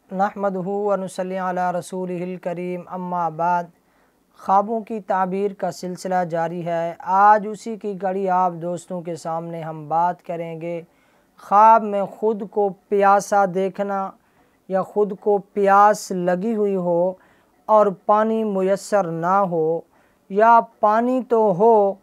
नहमदुहु व नुसल्ली अला रसूलिहिल करीम अम्मा बाद। ख्वाबों की ताबीर का सिलसिला जारी है। आज उसी की कड़ी आप दोस्तों के सामने हम बात करेंगे। ख्वाब में ख़ुद को प्यासा देखना या ख़ुद को प्यास लगी हुई हो और पानी मुयस्सर ना हो, या पानी तो हो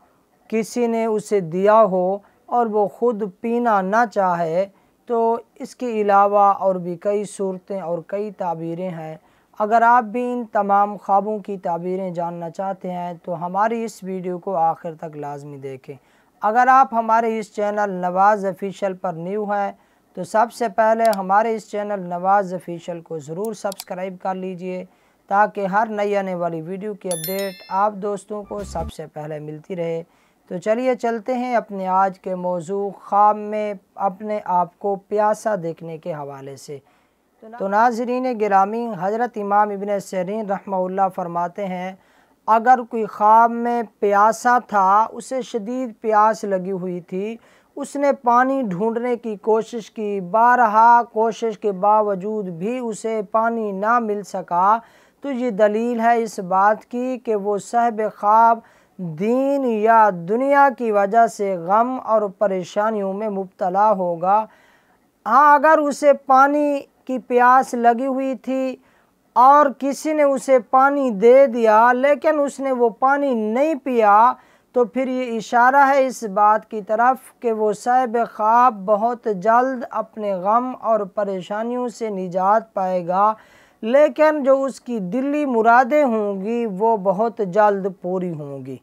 किसी ने उसे दिया हो और वो ख़ुद पीना ना चाहे, तो इसके अलावा और भी कई सूरतें और कई ताबीरें हैं। अगर आप भी इन तमाम ख्वाबों की ताबीरें जानना चाहते हैं तो हमारी इस वीडियो को आखिर तक लाजमी देखें। अगर आप हमारे इस चैनल नवाज़ ऑफिशियल पर न्यू हैं तो सबसे पहले हमारे इस चैनल नवाज़ ऑफिशियल को ज़रूर सब्सक्राइब कर लीजिए, ताकि हर नई आने वाली वीडियो की अपडेट आप दोस्तों को सबसे पहले मिलती रहे। तो चलिए चलते हैं अपने आज के मौजू ख्वाब में अपने आप को प्यासा देखने के हवाले से। तो नाज़रीन गिरामी, हज़रत इमाम इब्न सिरीन रहमहुल्लाह फरमाते हैं, अगर कोई ख्वाब में प्यासा था, उसे शदीद प्यास लगी हुई थी, उसने पानी ढूंढने की कोशिश की, बारहा कोशिश के बावजूद भी उसे पानी ना मिल सका, तो ये दलील है इस बात की कि वो साहिब ख्वाब दीन या दुनिया की वजह से गम और परेशानियों में मुब्तला होगा। हाँ, अगर उसे पानी की प्यास लगी हुई थी और किसी ने उसे पानी दे दिया लेकिन उसने वो पानी नहीं पिया, तो फिर ये इशारा है इस बात की तरफ कि वो साहिब ख्वाब बहुत जल्द अपने गम और परेशानियों से निजात पाएगा, लेकिन जो उसकी दिली मुरादें होंगी वो बहुत जल्द पूरी होंगी।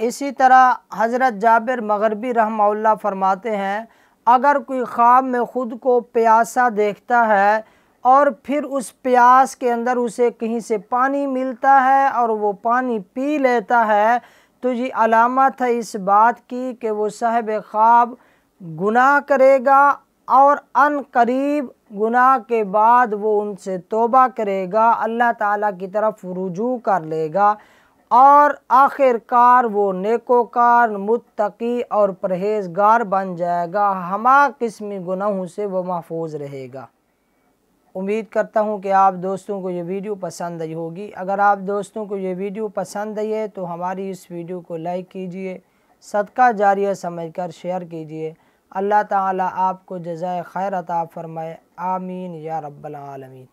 इसी तरह हज़रत जाबिर मग़रिबी रहमहुल्लाह फरमाते हैं, अगर कोई ख्वाब में ख़ुद को प्यासा देखता है और फिर उस प्यास के अंदर उसे कहीं से पानी मिलता है और वो पानी पी लेता है, तो ये अलामत है इस बात की कि वो साहिब ख्वाब गुनाह करेगा और अन करीब गुनाह के बाद वो उनसे तौबा करेगा, अल्लाह ताला की तरफ रुजू कर लेगा और आखिरकार वो नेकोकार, मुत्तकी और परहेज़गार बन जाएगा। हमा किस्मी गुनाहों से वो महफूज रहेगा। उम्मीद करता हूँ कि आप दोस्तों को ये वीडियो पसंद आई होगी। अगर आप दोस्तों को ये वीडियो पसंद आई है तो हमारी इस वीडियो को लाइक कीजिए, सदका जारिया समझकर शेयर कीजिए। अल्लाह ताला आपको जज़ाए खैर अता फ़रमाए। आमीन या रब्बल आलमीन।